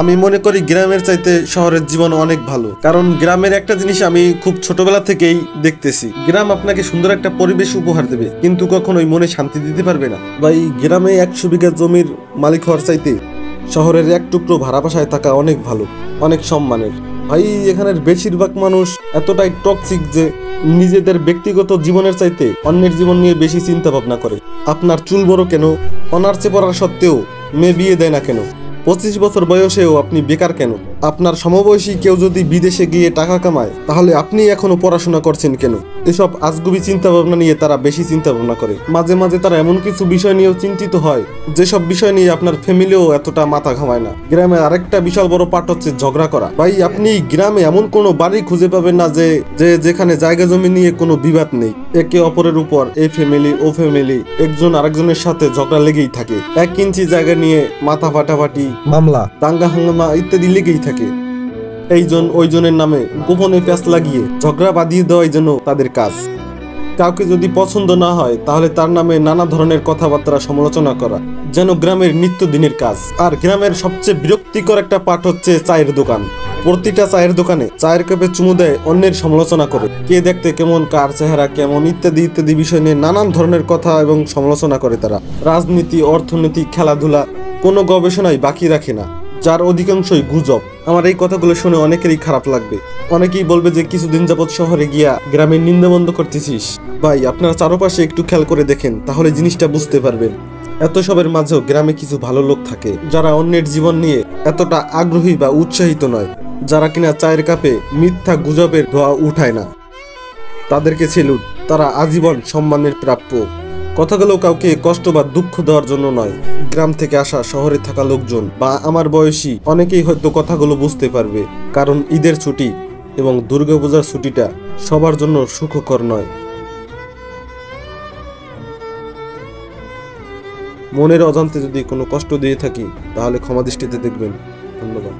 আমি মনে করি গ্রামের চাইতে শহরের জীবন অনেক ভালো, কারণ গ্রামের একটা জিনিস আমি খুব ছোটবেলা থেকেই দেখতেছি। গ্রাম আপনাকে সুন্দর একটা পরিবেশ উপহার দেবে, কিন্তু কখনোই মনে শান্তি দিতে পারবে না। ভাই, গ্রামে 100 বিঘা জমির মালিক হওয়ার চাইতে শহরের এক টুকরো ভাড়া বাসায় থাকা অনেক ভালো, অনেক সম্মানের। ভাই, এখানের বেশিরভাগ মানুষ এতটাই টক্সিক যে নিজেদের ব্যক্তিগত জীবনের চাইতে অন্যের জীবন নিয়ে বেশি চিন্তা ভাবনা করে। আপনার চুল বড় কেন, অনার্সে পড়ার সত্ত্বেও মেয়ে বিয়ে দেয় না কেন, 25 বছর বয়সেও আপনি বেকার কেন, আপনার সমবয়সী কেউ যদি বিদেশে গিয়ে টাকা কামায় তাহলে আপনি এখনো পড়াশোনা করছেন কেন? এসব আজগুবি চিন্তা ভাবনা নিয়ে তারা বেশি চিন্তা ভাবনা করে। মাঝে মাঝে তারা এমন কিছু বিষয় নিয়েও চিন্তিত হয় যেসব বিষয় নিয়ে আপনার ফ্যামিলিও এতটা মাথা ঘামায় না। গ্রামের আরেকটা বিশাল বড় পার্ট হচ্ছে ঝগড়া করা। ভাই, আপনি গ্রামে এমন কোনো বাড়ি খুঁজে পাবেন না যেখানে জায়গা জমি নিয়ে কোনো বিবাদ নেই। একে অপরের উপর এই ফ্যামিলি ও ফ্যামিলি একজন আরেকজনের সাথে ঝগড়া লেগেই থাকে। 1 ইঞ্চি জায়গা নিয়ে মাথা ফাটাফাটি, মামলা, দাঙ্গা হাঙ্গামা ইত্যাদি লেগেই থাকে। এইজন ওইজনের নামে গোপনে প্যাঁচ লাগিয়ে ঝগড়া বাঁধিয়ে দেওয়াই যেন তাদের কাজ। কাউকে যদি পছন্দ না হয় তাহলে তার নামে নানা ধরনের কথাবার্তা সমালোচনা করা যেন গ্রামের নিত্যদিনের কাজ। আর গ্রামের সবচেয়ে বিরক্তিকর একটা পার্ট হচ্ছে চায়ের দোকান। প্রতিটা চায়ের দোকানে চায়ের কাপে চুমু দেয়, অন্যের সমালোচনা করে, কে দেখতে কেমন, কার চেহারা কেমন ইত্যাদি ইত্যাদি বিষয় নিয়ে নানান ধরনের কথা এবং সমালোচনা করে তারা। রাজনীতি, অর্থনীতি, খেলাধুলা কোনো গবেষণাই বাকি রাখে না, যার অধিকাংশই গুজব। আমার এই কথাগুলো শুনে অনেকেরই খারাপ লাগবে। অনেকেই বলবে যে কিছুদিন যাবৎ শহরে গিয়া গ্রামের নিন্দা বন্ধ করতেছিস। ভাই, আপনারা চারপাশে একটু খেয়াল করে দেখেন, তাহলে জিনিসটা বুঝতে পারবেন। এত সবের মাঝেও গ্রামে কিছু ভালো লোক থাকে যারা অন্যের জীবন নিয়ে এতটা আগ্রহী বা উৎসাহিত নয়, যারা কিনা চায়ের কাপে মিথ্যা গুজবের ধোয়া উঠায় না। তাদেরকে সেলুট, তারা আজীবন সম্মানের প্রাপ্য। কথাগুলো কাউকে কষ্ট বা দুঃখ দেওয়ার জন্য নয়। গ্রাম থেকে আসা শহরে থাকা লোকজন বা আমার বয়সী অনেকেই হয়তো কথাগুলো বুঝতে পারবে, কারণ ঈদের ছুটি এবং দুর্গাপূজার ছুটিটা সবার জন্য সুখকর নয়। মনের অজান্তে যদি কোনো কষ্ট দিয়ে থাকি তাহলে ক্ষমা দৃষ্টিতে দেখবেন। ধন্যবাদ।